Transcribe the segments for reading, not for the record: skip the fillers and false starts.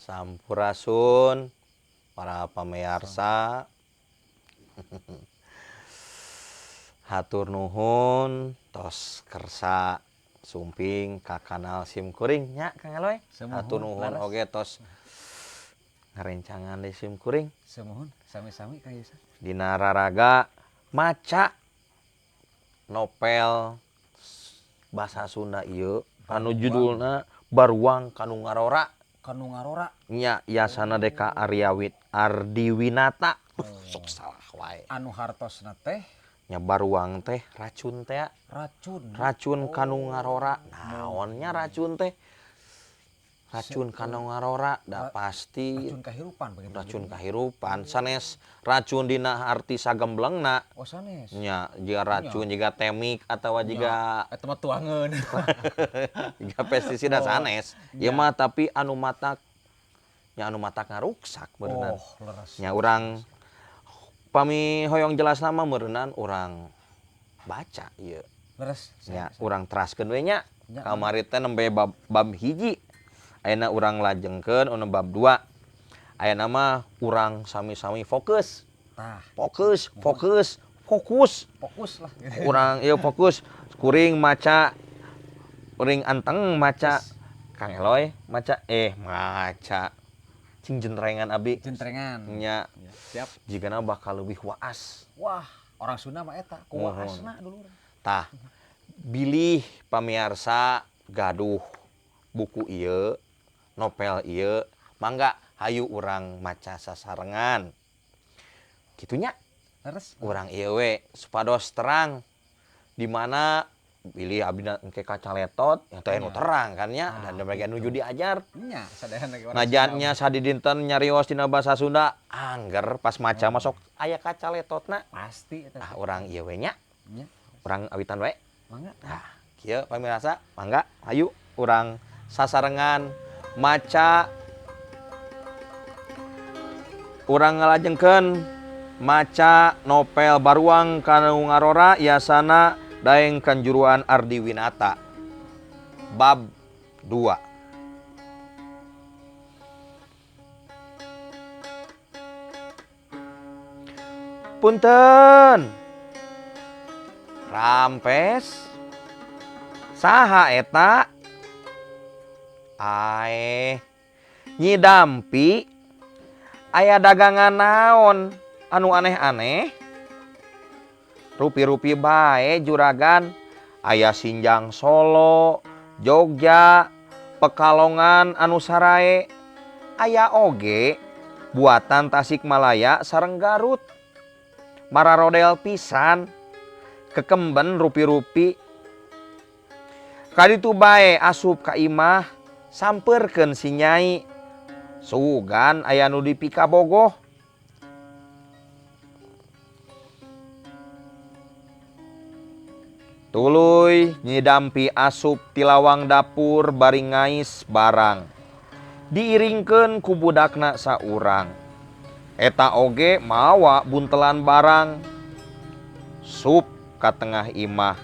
Sampurasun para pamirsa. Hatur nuhun tos kersa sumping ka kanal Simkuring nya Kang Eloy. Hatur nuhun oge tos ngarencangan di Simkuring. Semohon sami-sami Kang Yesa. Dina raraga maca novel bahasa Sunda ieu anu judulna Baruang Kanu Ngarora. Kanu Ngarora Nya yasana Deka Ardiwinata. Sok salah wae. anu hartosna teh Nya baruang teh racun teh. Racun kanu ngarora. Naonnya racun teh? Racun kanu ngarora da pasti racun kahirupan begitu. Racun kahirupan sanes racun dina arti sagemblengna. Oh sanes. Nya jiga racun jiga temik atawa jiga eta mah tuangeun. jiga pestisida sanes. Ieu mah tapi anu matak nya anu matak ngaruksak beuneunan. Oh, leres. Nya urang pami hoyong jelas nama meureunnan urang baca ieu. Leres. Nya urang teraskeun we nya. Kamari teh nembe bab hiji. Ayeuna urang lajengkeun ono bab 2. Ayeuna mah urang sami-sami fokus. Tah, Fokus fokus lah. urang ieu fokus kuring maca kuring anteng maca Kang Eloy maca cing jentrengan abi Jentrengan. nya Siap. jigana bakal leuwih waas. Wah, orang Sunda mah eta kuwaasna dulu. Tah bilih pamirsa gaduh buku ieu novel ieu mangga hayu urang maca sasarengan gitunya. Leres. Urang ieu we supados terang di mana bilih abdina engke kaca letot yang teh nu terang kan nya dan bagian nuju diajar. Nya sadehan lagi orang. Najannya sadi dinten nyarios dina basa Sunda angger pas maca masuk aya kaca letotna. Pasti eta. Ah urang ieu we nya. Nya. Urang awitan we. Mangga. Nah, kieu pamirsa mangga hayu urang sasarengan maca urang ngalajengkeun maca novel Baruang Kanu Ngarora yasana Daeng Kanjuruan Ardiwinata bab 2. Punten. Rampes. Saha eta? Nyi Dampi aya dagangan naon anu aneh-aneh? Rupi-rupi bae juragan. Aya Sinjang Solo, Jogja, Pekalongan anu sarae. Aya oge buatan Tasikmalaya sareng Garut. Mararodel pisan. Kekemben rupi-rupi. Kaditu bae asup ka imah sampeurkeun si Nyai. Sugan aya nu dipika bogoh. Tuluy Nyi Dampi asup ti lawang dapur bari ngais barang. Diiringkeun ku budakna saurang. Eta oge mawa buntelan barang. Sup ka tengah imah.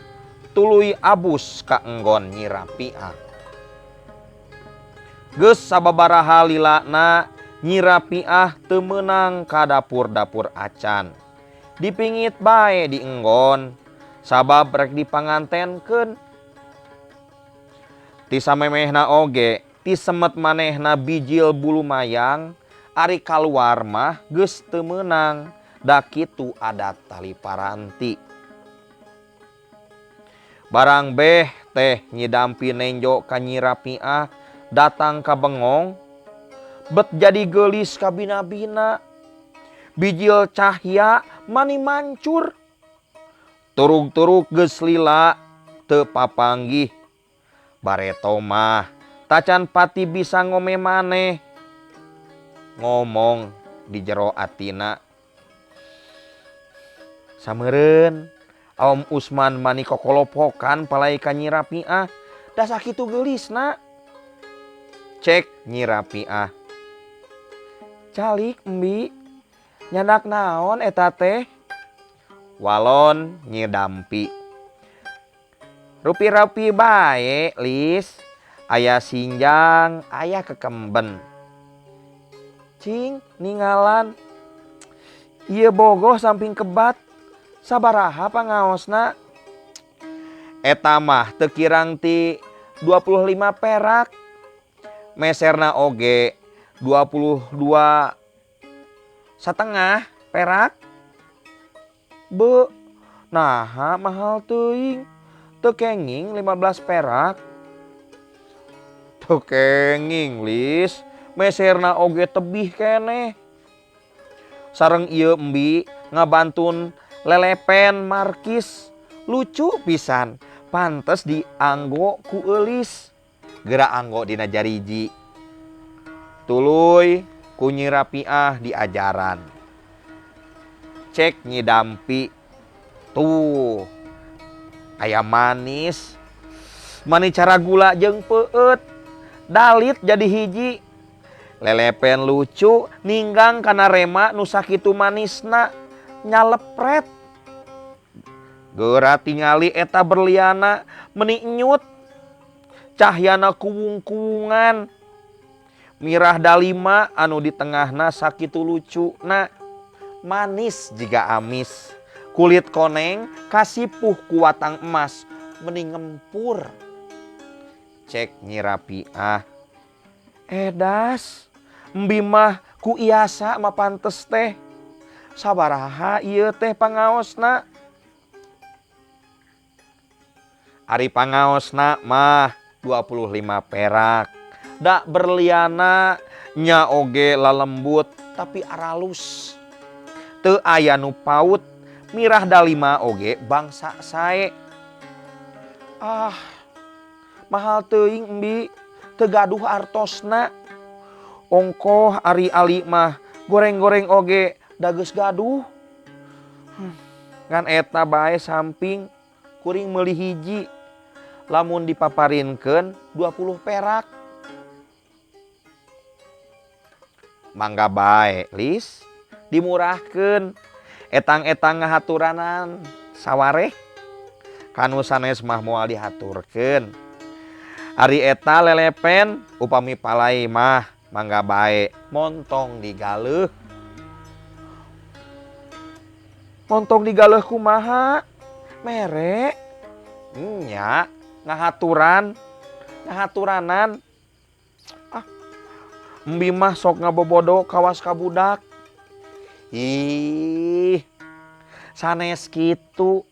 Tuluy abus ka enggon Nyi Rapiah. Geus sababaraha lilana Nyi Rapiah teu meunang ka dapur-dapur acan. Dipingit bae di enggon. Sabab rek dipangantenkeun. Ti samemehna oge ti semet manehna bijil bulu mayang ari kaluar mah geus teu meunang da kitu adat tali paranti. Barang beh teh Nyi Dampi nenjo ka Nyi Rapiah datang ka bengong bet jadi geulis ka bina-bina. Bijil cahya mani mancur. Turug-turug geus lila teu papanggih. Bareto mah tacan pati bisa ngome maneh. Ngomong di jero atina. Sameureun Om Usman mani kokolopokan palai ka Nyi Rapiah. Da sakitu geulisna. Cek Nyi Rapiah. Calik embi. Nyandak naon eta teh? Walon Nyi Dampi. Rupi-rupi bae lis. Aya Sinjang, aya Kekemben. Cing ningalan ieu bogoh samping kebat sabaraha pangaosna. Eta mah teu kirang ti 25 perak. Meserna oge 22 setengah perak. Be, naha mahal teuing. Teu kenging 15 perak. Teu kenging lis, meserna oge tebih keneh. Sareng ieu embi ngabantun lelepen markis. Lucu pisan, pantes dianggo ku eulis. Geura anggo dina jariji. Tuluy ku Nyi Rapiah diajaran. Cek Nyi Dampi. Tuh, aya manis. Mani cara gula jeung peueut. Dalit jadi hiji. Lelepen lucu ninggang kana rema nu sakitu manisna nyalepret. Geura tingali eta berliana meuni enyut. Cahyana kuwung-kuwungan. Mirah dalima anu di tengahna sakitu lucuna. Manis jiga amis. Kulit koneng kasipuh ku watang emas meuni ngempur. Cek Nyi Rapiah. Edas, embi mah ku iasa mah pantes teh. Sabaraha ieu teh pangaosna? Ari pangaosna mah 25 perak. Da berliana nya oge lalembut tapi aralus. Teu aya nu paut, mirah dalima oge bangsa sae. Ah, mahal teuing embi, teu gaduh artosna. Ongkoh ari ali mah goreng-goreng oge da geus gaduh. Ngan eta bae samping kuring meuli hiji. Lamun dipaparinkeun 20 perak. Mangga bae, lis. Dimurahkeun. Etang-etang ngahaturanan sawareh. Kanu sanes mah moal dihaturkeun. Ari eta lelepen upami palai mah mangga bae montong digaleuh. Montong digaleuh kumaha? Mere. Nya ngahaturanan. Ah, embi mah sok ngabobodo kawas ka budak. Ih, sanes kitu.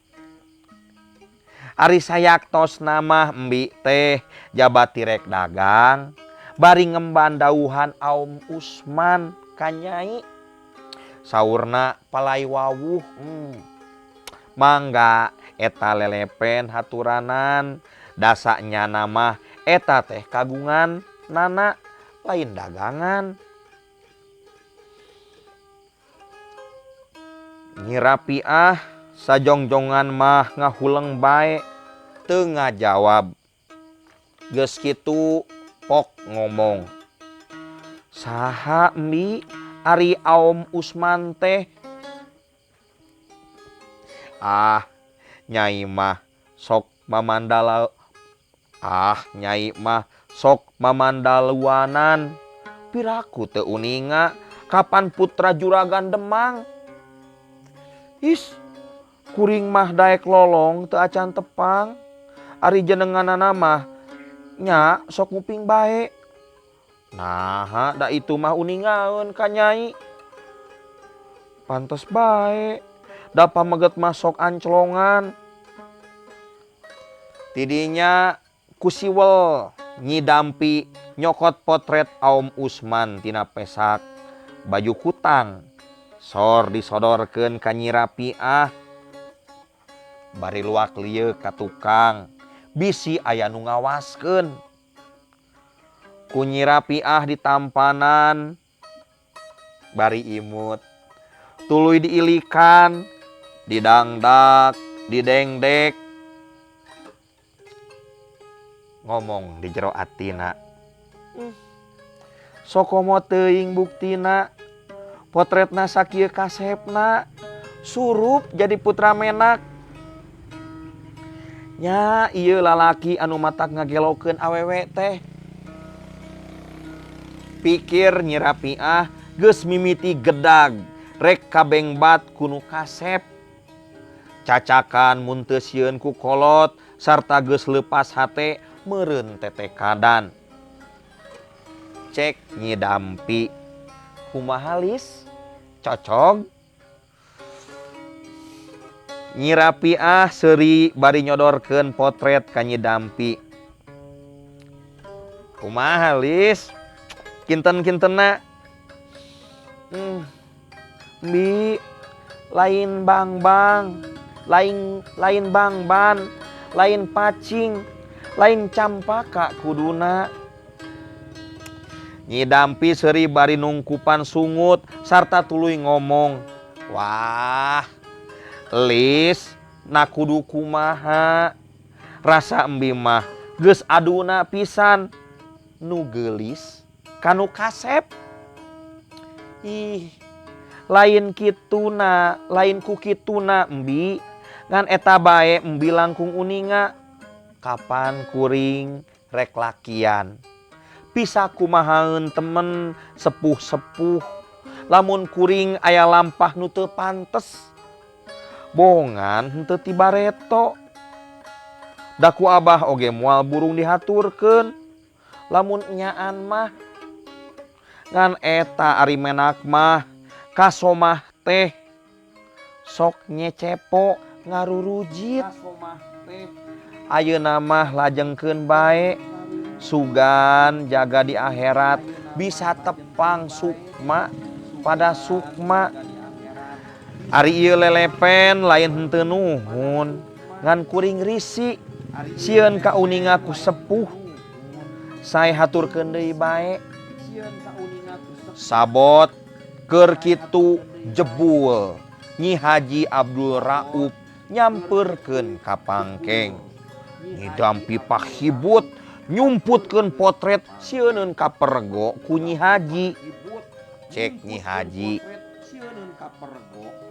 Ari sayaktosna mah embi teh jabat tirek dagang bari ngemban dauhan Aum Usman ka Nyai. Saurna palai wawuh. Mangga eta lelepen haturanan. Dasanya nama eta teh kagungan nana lain dagangan. Nyi Rapiah sajongjongan mah ngahuleng bae teu ngajawab. Geus kitu pok ngomong. Saha embi ari Aum Usman teh? Ah, Nyai mah sok mamandaluanan. Piraku teu uninga kapan putra juragan Demang. Is, kuring mah daek lolong teu acan tepang. Ari jenenganana mah nya sok nguping bae. Nah, da itu mah uningaeun ka Nyai. Pantes bae. Da pameget mah sok anclongan. Tidinya kusiwel Nyi Dampi nyokot potret Aum Usman tina pesak baju kutang. Sor disodorkeun ka Nyi Rapiah. Bari luak lieu ka tukang. Bisi aya nu ngawaskeun. Ku Nyi Rapiah ditampanan. Bari imut. Tuluy diilikan. Didangdak. Didengdek. Ngomong di jero atina. Sokomo teuing buktina. Potretna sakieu kasepna. Surup jadi putra menak. Nya ieu lalaki anu matak ngagelokeun awewe teh. Pikir Nyi Rapiah geus mimiti gedag rek kabengbat kunu kasep cacakan mun teu sieun ku kolot sarta geus leupas hate meureun tetekadan. Cek Nyi Dampi, kumaha Lis? Cocog? Nyi Rapiah seuri bari nyodorkeun potret ka Nyi Dampi. Kumaha Lis? Kinten-kintena? Bi, lain bang-bang, lain bang-ban, lain pacing, lain campaka kuduna. Nyi Dampi seuri bari nungkupan sungut sarta tuluy ngomong, "Wah, Lis, na kudu kumaha? Rasa embi mah geus aduna pisan nu geulis kanu kasep. Ih, lain kituna, lain ku kituna embi, ngan eta bae embi langkung uninga. Kapan kuring rek lakian? Bisa kumahaeun temen sepuh-sepuh lamun kuring aya lampah nu teu pantes. Bohongan henteu ti bareto. Da ku abah oge moal burung dihaturkeun. Lamun enyaan mah ngan eta ari menak mah kasomah teh sok nyecepo ngarurujit. Ayeuna mah lajengkeun bae sugan jaga di akhirat bisa tepang sukma pada sukma. Ari ieu lelepen lain henteu nuhun ngan kuring risi sieun ka uninga ku sepuh. Sae haturkeun deui bae. Sabot keur kitu jebul Nyi Haji Abdul Rauf nyampeurkeun ka pangkeng. Nyi Dampi pahibut nyumputkeun potret sieun ka pergo ku Nyi Haji. Cek Nyi Haji,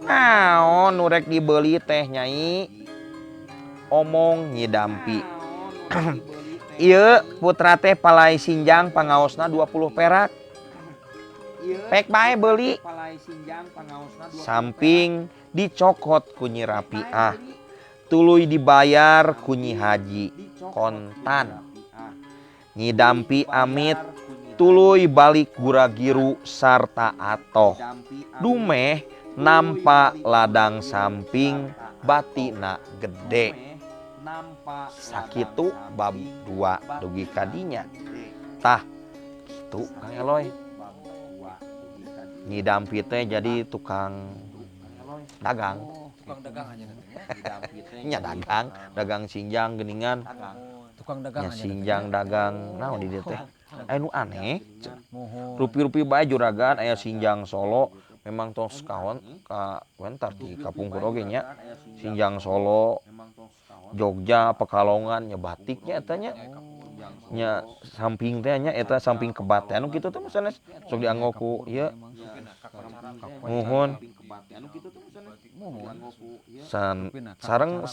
naon nu rek dibeuli teh Nyai? Omong Nyi Dampi, ieu putra teh palai sinjang pangaosna 20 perak. Pek bae beuli. Samping dicokot ku Nyi Rapiah, tuluy dibayar ku Nyi Haji kontan. Nyi Dampi amit tuluy balik Guragiru sarta atoh. Dumeh nampa ladang samping batina gede. Sakitu bab 2 dugi kadinya. Tah kitu Kang Eloy. Nyi Dampi teh jadi tukang dagang. Tukang dagang aja nanti. Nya dagang sinjang geuningan. Tukang dagang Nya aja. sinjang dagang naon di dieu teh? Anu aneh. Rupi-rupi bae juragan aya sinjang Solo memang tos kaon ka wentar di kapungkur oge nya. Sinjang Solo, Jogja, Pekalongan nya batiknya eta nya. Nya samping teh nya eta samping kebat teh anu kitu teh sanes sok dianggo ku ieu. Nuhun. Sareng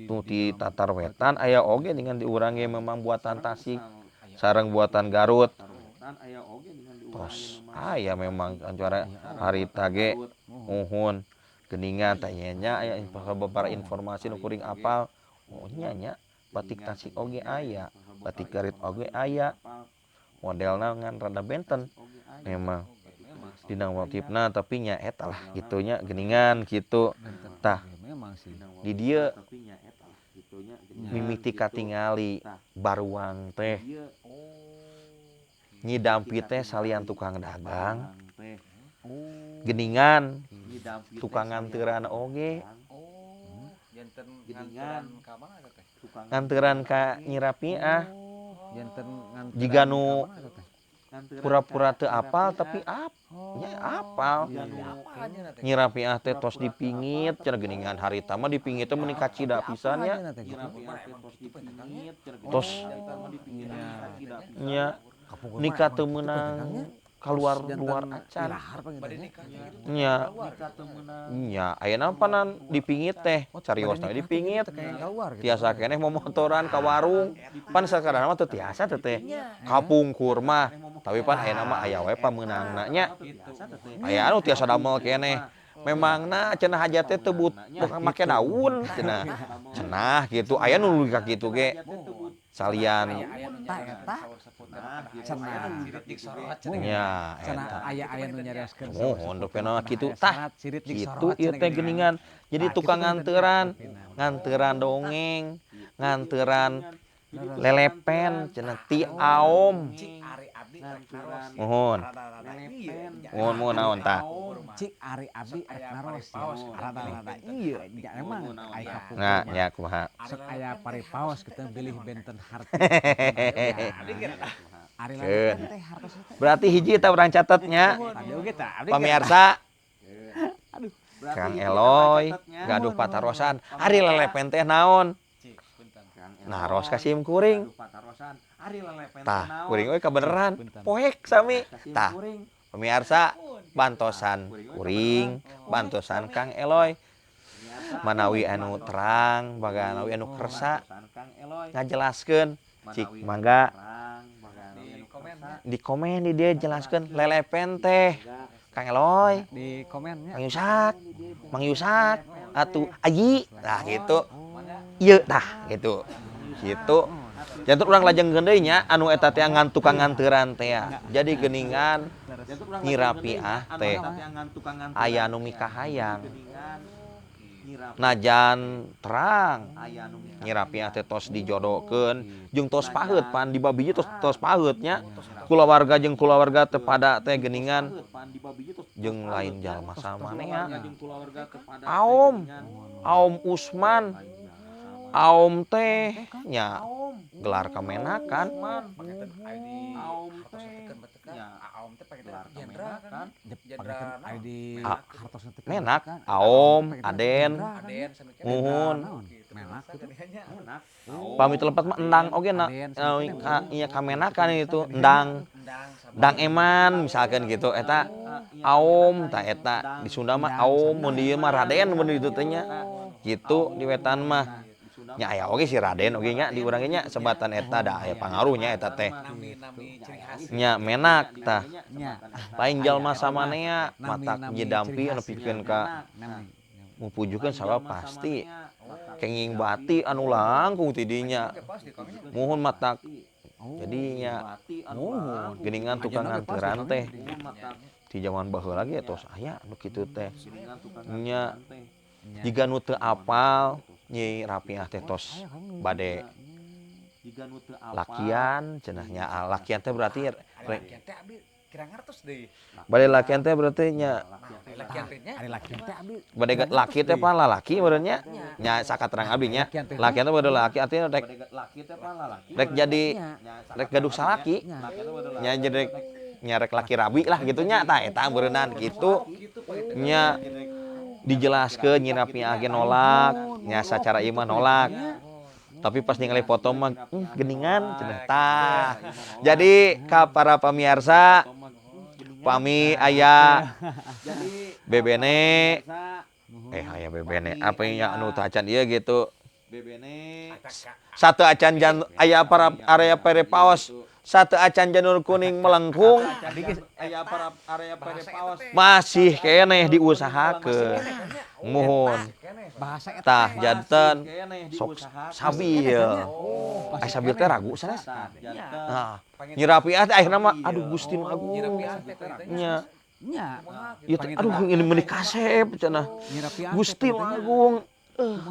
nu ti Tatar Wetan aya oge dengan diurang ge memang buatan Tasik. Sareng buatan Garut. Tos aya memang ancuara harita ge nuhun. Geuningan teh nya aya babaraha informasi nu kuring apal. Oh nya batik Tasik oge aya, batik Garut oge aya. Modelna ngan rada benten memang dina motifna tapi nya eta lah gitunya geuningan kitu. Tah di dieu mimiti katingali baruang teh Nyi Dampi teh salian tukang dagang geuningan tukang nganteuran oge. Nganteuran ka Nyi Rapiah. Jiga nu pura-pura teu apal tapi nya apal. Nyi Rapiah teh tos dipingit cenah geuningan harita mah dipingit teh meuni kacida pisan nya. Tos nya nikah teu meunang keluar acan. Nya. Nya, ayeuna panan dipingit teh, cariosna dipingit. Tiasa keneh momotoran ka warung. Pan sakarana mah teu tiasa teh teh. Kapungkur mah, tapi pan ayeuna mah aya wae pameunangna nya. Aya anu tiasa damel keneh. Memangna cenah hajat teh teu bukan make daun cenah. Cenah gitu, aya nu leuwih ka kitu ge. Salian Eta cenah nya cenah eta. aya nu nyareskeun Mohon do pena kitu tah. Kitu ieu teh geuningan. Jadi tukang nganteuran dongeng, nganteuran lelepen cenah ti aom. Mohon. Mohon naon tah. cik Ari Abi rek naros rada-rada ieu nya emang aya kapung. Nah, nya kumaha. Sok aya paripaos kita bilih benten harti. Ari Keun. teh hartosna teh. Berarti hiji tah urang catetnya. Tadi oge tah. Pamirsa. Kang Eloy gaduh patarosan. Ari lelepen teh naon? Naros ka sim kuring. Tah, kuring we kabeneran. Poek sami. Tah, pemirsa bantosan kuring, bantosan Kang Eloy. Manawi anu terang, baganawi anu kersa ngajelaskeun. Cik mangga di komen di dia jelaskeun lelepen teh. Kang Eloy, Di komennya. Mang Yusak, atuh Aji. Nah gitu. Ieu tah gitu. Gitu. Jantung urang lajengkeun deui nya anu eta teh ngan tukang nganteuran teh. Jadi geuningan nyirapi teh. Aya nu mikah hayang. Najan terang nyirapi teh tos dijodokeun jeung tos paheut pan di babiji tos paheut nya. Kulawarga jeung kulawarga teu pada teh geuningan jeung lain jalma samanea. Aom Usman. Aom teh nya gelar kemenakan. Menak, Aom, Aden, Muhun. Pamit lepat mah endang oge na. Nya kamenakan itu endang. Dang Eman misalkan gitu eta Aom tah eta di Sunda mah Aom mun dieu mah Raden mun ditu teh nya. Gitu di wetan mah. Nya aya oge si Raden oge nya di urang ge nya sebatan eta da aya pangaruhnya eta teh. Nya menak tah. Lain jalma samanea matak jedampi anu pikeun ka mupujukeun sabab pasti kenging bati anu langkung ti dinya. Muhun matak jadinya geuningan tukang nganteuran teh. Di zaman baheula ge tos aya anu kitu teh. Nya jiga nu teu apal Nyi Rapiah teh tos bade lakian cenah nya lakian teh berarti bade lakian teh berarti nya Ari lakian teh abi. bade laki teh pan lalaki meureun nya nya sakaterang abdi nya lakian teh bade laki artinya rek jadi rek gaduh salaki nya jadi rek laki rabi lah gitu nya tah eta beureunan kitu nya dijelaskeun Nyi Rapiah ge nolak nya sacara ieu mah nolak. Tapi pas ningali foto mah geuningan cenah tah. Jadi ka para pamirsa pami aya bebene aya bebene apa nya anu teu acan ieu gitu. Satu acan jan aya para area pere paos. Satu acan janur kuning melengkung aya para area pere paos. Masih keneh diusahakeun. Muhun. Bahasa eta Tah janten sok sabil. Sabil teh ragu sanes. Nah, Nyi Rapiah teh akhirna mah aduh Gusti Agung. Nya. Ieu teh aduh ini meuni kasep cenah. Gusti Agung.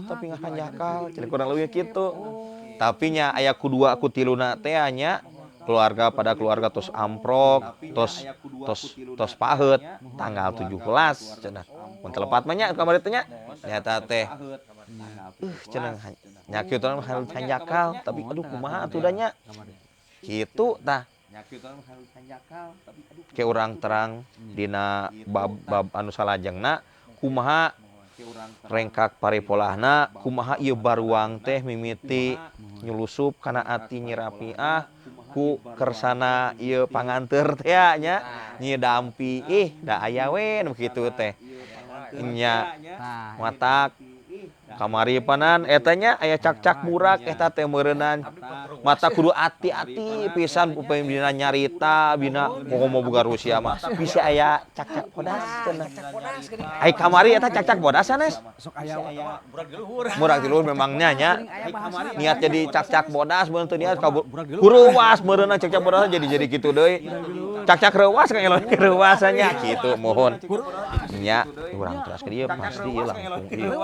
Tapi ngahanjakal cenah kurang leuwih kitu. Tapi nya aya kudua ku tiluna teh nya keluarga pada keluarga tos amprok, tos paheut tanggal 17 cenah. Mun telepat mah nya kamari teh nya nyata teh. Cenah nya kitu mah hanjakal tapi aduh kumaha atuh da nya. Kitu tah. Ke urang terang dina bab anu salajengna kumaha rengkak paripolahna kumaha ieu baruang teh mimiti nyulusup kana ati Nyi Rapiah ku kersana ieu panganteur teh nya Nyi Dampi da aya we nu kitu teh. Nya Tah. matak kamari panan eta nya aya cak-cak burak eta teh meureunnan. Mata kudu ati-ati pisan upami dina nyarita bina ngomong boga Rusia mah. Bisa aya cak-cak bodas cenah. Ai kamari eta cak-cak bodas sanes. Sok aya Murag di luhur memang nya. Niat jadi cak-cak bodas beun teu niat hureuwas meureunna cak-cak bodas jadi kitu deui. Cak-cak reuwas ka elon reuwasannya kitu mohon. Nya urang teraskeun ieu pasti ieu langkung ieu.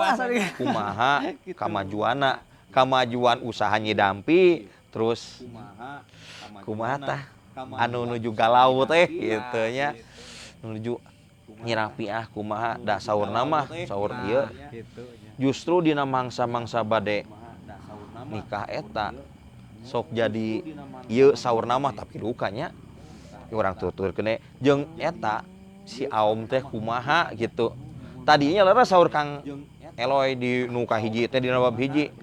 Kumaha kamajuan usaha Nyi Dampi terus kumaha tah anu nuju galau teh kitu nya nuju Nyi Rapiah kumaha da saurna mah saur ieu justru dina mangsa-mangsa bade nikah eta sok jadi ieu saurna mah tapi lukanya urang tuturkeun jeung eta si Aom teh kumaha gitu tadinya leres saur Kang Eloy di nu kahiji teh dina bab hiji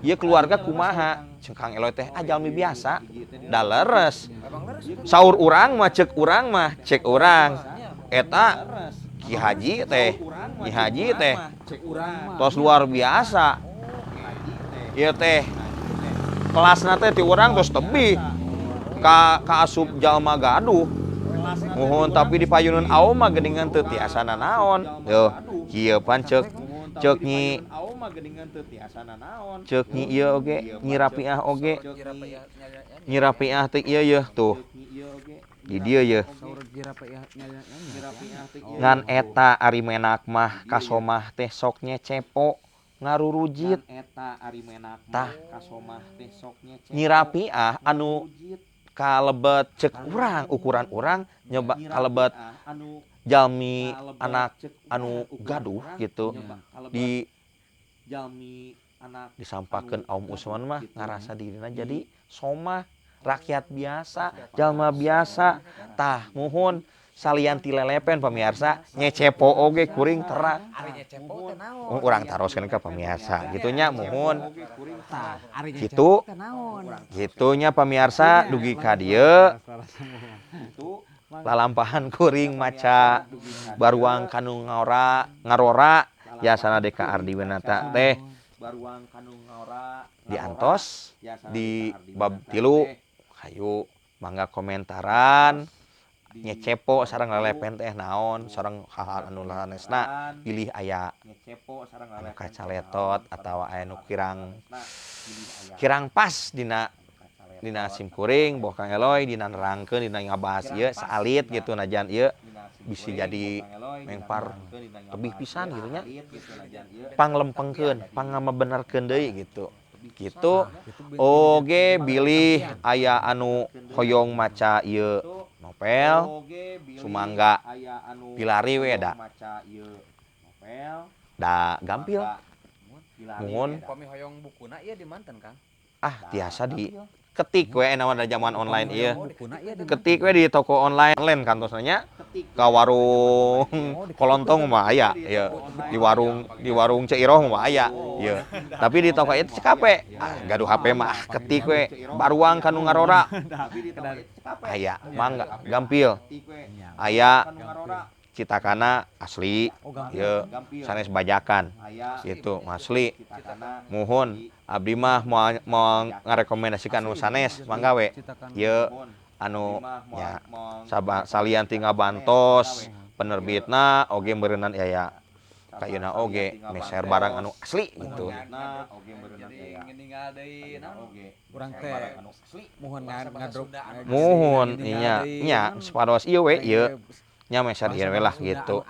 ieu keluarga kumaha jeung Kang Eloy teh jalmi biasa da leres saur urang mah cek urang eta Ki Haji teh tos luar biasa ieu teh kelasna teh ti urang tos tebih ka asup jalma gaduh muhun tapi di payunan Aom mah geuningan teu tiasa nanaon yo kieu pan ceuk Nyi ieu oge Nyi Rapiah oge Nyi Rapiah teh ieu yeuh tuh di dieu yeuh ngan eta ari menak mah kasomah teh sok nyecepo ngarurujit tah Nyi Rapiah anu kalebet cek urang ukuran urang nyoba kalebet jalmi anak anu gaduh gitu disampakeun Aom Usman mah ngarasa dirina jadi somah rakyat biasa jalma biasa tah muhun salian ti lelepen pamirsa nyecepo oge kuring terak urang taroskeun ka pamirsa gitunya muhun kitu gitunya pamirsa dugi ka dieu lalampahan kuring maca baruang kanu ngarora yasana Deka Ardi Winata teh diantos di bab 3 hayu mangga komentaran nyecepo sareng lelepen teh naon sareng hal-hal anu lanesna pilih aya anu kacaletot atawa aya nu kirang pas dina sim kuring boh Kang Eloy dina nerangkeun dina ngabahas ieu saalit gitu najan ieu bisi jadi mengpar tebih pisan gitu nya panglempengkeun pangamabenerkeun deui gitu oge bilih aya anu hoyong maca ieu novel sumangga pilari we da gampil muhun hoyong bukuna ieu di manten Kang tiasa di ketik we naon da zaman online ieu ketik we di toko online kantosna nya ka warung kolontong mah aya ieu di warung Ceiroh mah aya ieu tapi di toko itu cekape gaduh HP mah ketik we baruang kanu ngarora aya mangga gampil aya Citakana asli ieu sanes bajakan gitu asli muhun abdi mah mau ngarekomendasikan anu sanes mangga we ieu anu nya salian tinggal bantos penerbitna oge meureunnan aya kayeuna oge meser barang anu asli gitu urang teh mohon ngadrop muhun nya sapados ieu we ieu nya meser ieu we lah gitu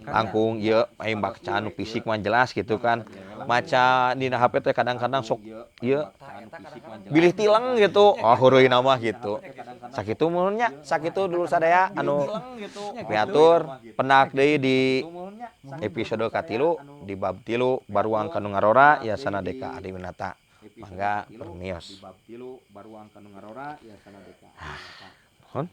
langkung ieu aing baca anu fisik mah jelas gitu kan maca dina HP teh kadang-kadang sok ieu bilih tilang gitu heureuyna mah gitu sakitu muhun nya sakitu dulu sadaya anu piatur pendak deui di episode katilu di bab 3 baruang kanu ngarora yasana Deka Ardi Winata mangga pernios. Hon